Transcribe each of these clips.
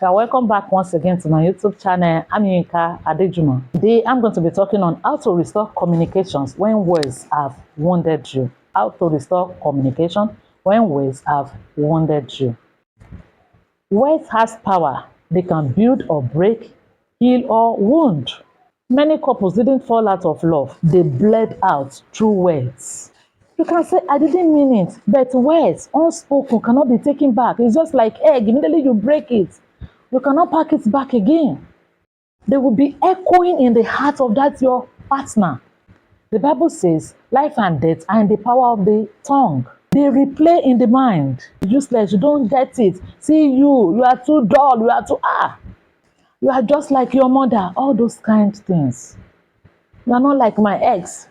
Welcome back once again to my YouTube channel. I'm Yinka Adejuma. Today I'm going to be talking on how to restore communications when words have wounded you. How to restore communication when words have wounded you. Words has power. They can build or break, heal or wound. Many couples didn't fall out of love. They bled out through words. You can say, I didn't mean it, but words unspoken cannot be taken back. It's just like egg. Immediately you break it, you cannot pack it back again. They will be echoing in the heart of that your partner. The Bible says, life and death are in the power of the tongue. They replay in the mind. Useless, you don't get it. See you are too dull, you are just like your mother. All those kind of things. You are not like my ex.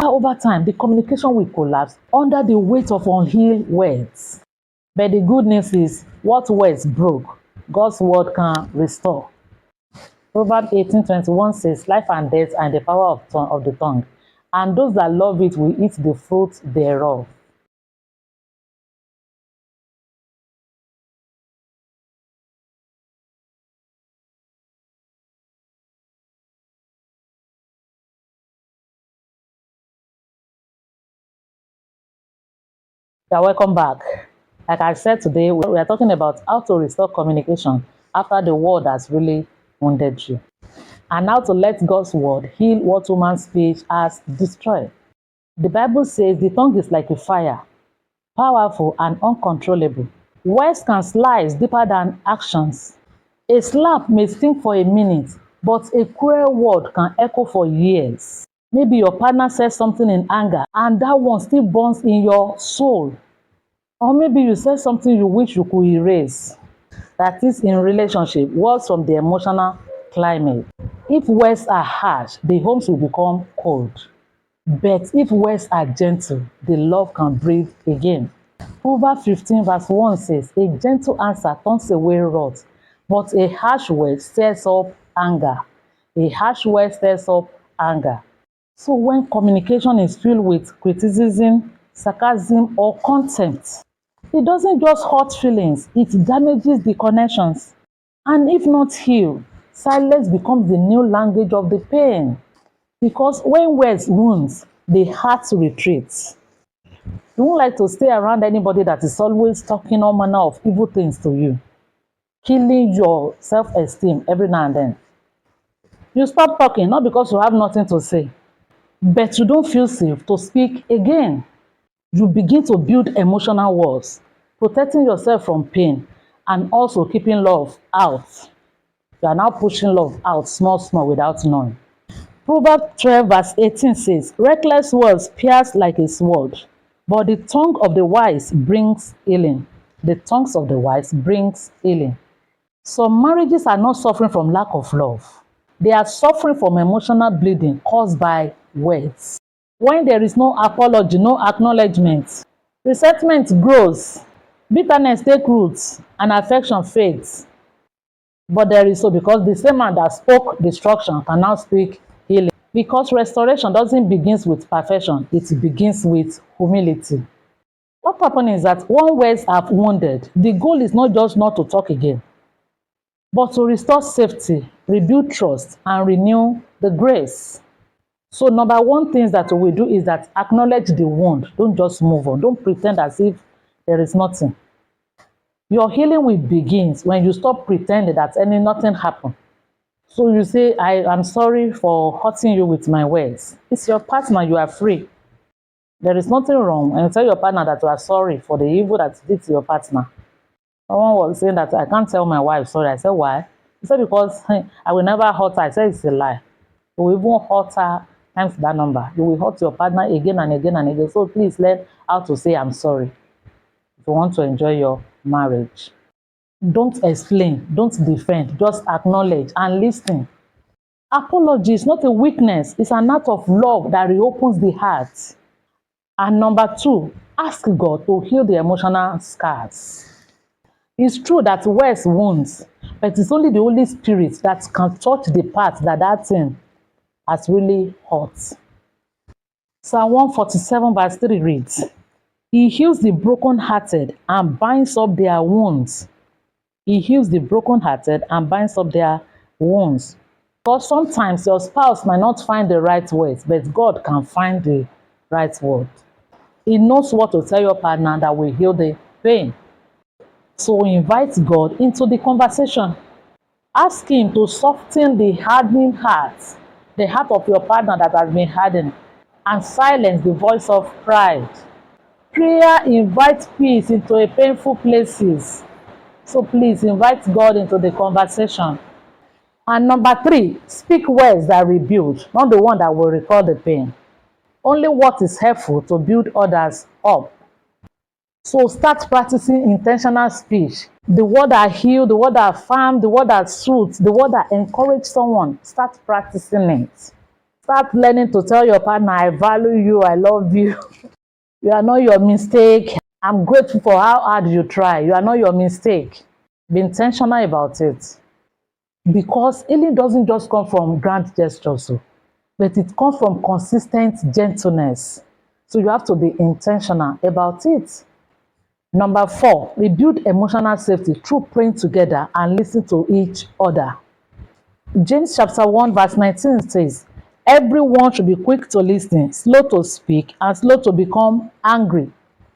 Over time, the communication will collapse under the weight of unhealed words. But the good news is, what words broke, God's word can restore. Proverbs 18:21 says, life and death are in the power of the tongue, and those that love it will eat the fruit thereof. Yeah, welcome back. Like I said today, we are talking about how to restore communication after the word has really wounded you, and how to let God's word heal what human speech has destroyed. The Bible says the tongue is like a fire, powerful and uncontrollable. Words can slice deeper than actions. A slap may sting for a minute, but a cruel word can echo for years. Maybe your partner says something in anger, and that one still burns in your soul. Or maybe you said something you wish you could erase. That is, in relationship, words from the emotional climate. If words are harsh, the homes will become cold. But if words are gentle, the love can breathe again. Proverbs 15 verse 1 says, a gentle answer turns away wrath, but a harsh word stirs up anger. A harsh word stirs up anger. So when communication is filled with criticism, sarcasm, or contempt, it doesn't just hurt feelings, it damages the connections. And if not healed, silence becomes the new language of the pain. Because when words wounds, the heart retreats. You won't like to stay around anybody that is always talking all manner of evil things to you, killing your self-esteem every now and then. You stop talking, not because you have nothing to say, but you don't feel safe to speak again. You begin to build emotional walls, protecting yourself from pain and also keeping love out. You are now pushing love out small without knowing. Proverbs 12 verse 18 says, reckless words pierce like a sword, but the tongue of the wise brings healing. The tongues of the wise brings healing. Some marriages are not suffering from lack of love. They are suffering from emotional bleeding caused by words. When there is no apology, no acknowledgement, resentment grows, bitterness takes roots, and affection fades. But there is so because the same man that spoke destruction can now speak healing. Because restoration doesn't begin with perfection, it begins with humility. What happens is that when words are wounded, the goal is not just not to talk again, but to restore safety, rebuild trust, and renew the grace. So number one thing that we do is that acknowledge the wound. Don't just move on. Don't pretend as if there is nothing. Your healing will begin when you stop pretending that nothing happened. So you say, I'm sorry for hurting you with my words. It's your partner, you are free. There is nothing wrong. And you tell your partner that you are sorry for the evil that you did to your partner. Someone was saying that I can't tell my wife sorry. I said, why? He said, because I will never hurt her. I said, it's a lie. You will even hurt her times that number. You will hurt your partner again and again and again. So please learn how to say I'm sorry if you want to enjoy your marriage. Don't explain, don't defend, just acknowledge and listen. Apology is not a weakness, it's an act of love that reopens the heart. And number two, ask God to heal the emotional scars. It's true that words wounds, but it's only the Holy Spirit that can touch the part that thing has really hurt. Psalm 147 verse 3 reads, he heals the brokenhearted and binds up their wounds. He heals the brokenhearted and binds up their wounds. Because sometimes your spouse might not find the right words, but God can find the right word. He knows what to tell your partner that will heal the pain. So invite God into the conversation. Ask Him to soften the hardening heart, the heart of your partner that has been hardened, and silence the voice of pride. Prayer invites peace into a painful places. So please invite God into the conversation. And number 3, speak words that rebuild, not the one that will recall the pain. Only what is helpful to build others up. So start practicing intentional speech. The word that heal, the word that affirm, the word that soothe, the word that encourage someone. Start practicing it. Start learning to tell your partner, I value you, I love you. You are not your mistake. I'm grateful for how hard you try. You are not your mistake. Be intentional about it. Because healing doesn't just come from grand gestures, but it comes from consistent gentleness. So you have to be intentional about it. Number 4, rebuild emotional safety through praying together and listening to each other. James chapter 1 verse 19 says, everyone should be quick to listen, slow to speak, and slow to become angry.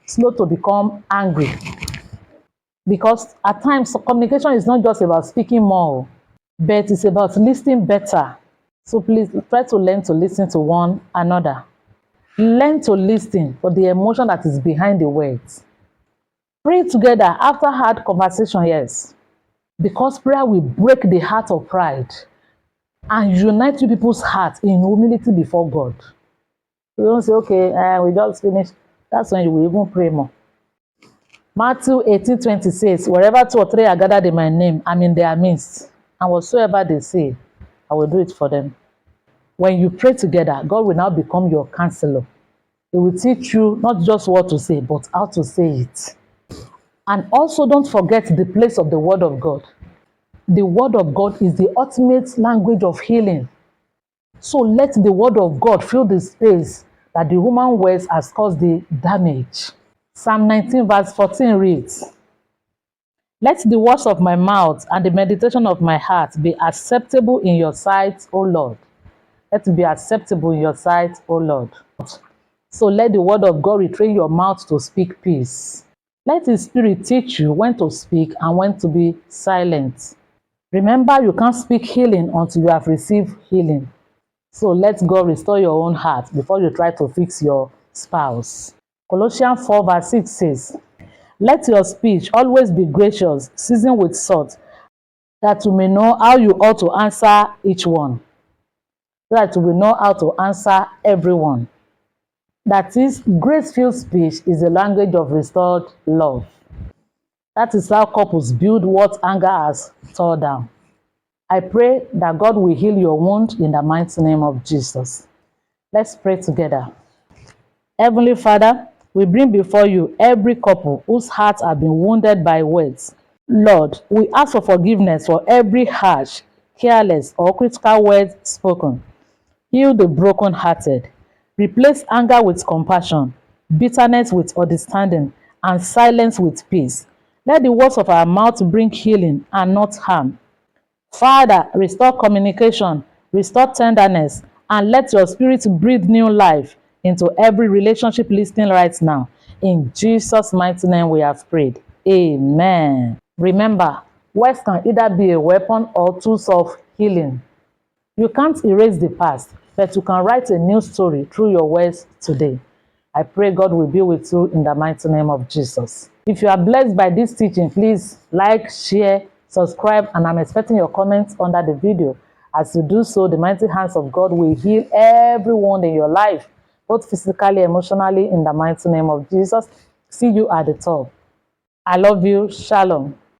Slow to become angry. Because at times, communication is not just about speaking more, but it's about listening better. So please try to learn to listen to one another. Learn to listen for the emotion that is behind the words. Pray together after hard conversation, yes. Because prayer will break the heart of pride and unite two people's hearts in humility before God. You don't say, okay, we just finished. That's when you will even pray more. Matthew 18:20 says, wherever 2 or 3 are gathered in my name, I'm in their midst. And whatsoever they say, I will do it for them. When you pray together, God will now become your counselor. He will teach you not just what to say, but how to say it. And also don't forget the place of the Word of God. The Word of God is the ultimate language of healing. So let the Word of God fill the space that the human words has caused the damage. Psalm 19 verse 14 reads, let the words of my mouth and the meditation of my heart be acceptable in your sight, O Lord. Let it be acceptable in your sight, O Lord. So let the word of God retrain your mouth to speak peace. Let His Spirit teach you when to speak and when to be silent. Remember, you can't speak healing until you have received healing. So let God restore your own heart before you try to fix your spouse. Colossians 4 verse 6 says, let your speech always be gracious, seasoned with salt, that you may know how you ought to answer each one. So that you will know how to answer everyone. That is, grace-filled speech is the language of restored love. That is how couples build what anger has torn down. I pray that God will heal your wound in the mighty name of Jesus. Let's pray together. Heavenly Father, we bring before you every couple whose hearts have been wounded by words. Lord, we ask for forgiveness for every harsh, careless, or critical word spoken. Heal the brokenhearted. Replace anger with compassion, bitterness with understanding, and silence with peace. Let the words of our mouth bring healing and not harm. Father, restore communication, restore tenderness, and let your Spirit breathe new life into every relationship listening right now. In Jesus' mighty name we have prayed. Amen. Remember, words can either be a weapon or tools of healing. You can't erase the past, but you can write a new story through your words today. I pray God will be with you in the mighty name of Jesus. If you are blessed by this teaching, please like, share, subscribe, and I'm expecting your comments under the video. As you do so, the mighty hands of God will heal everyone in your life, both physically, emotionally, in the mighty name of Jesus. See you at the top. I love you. Shalom.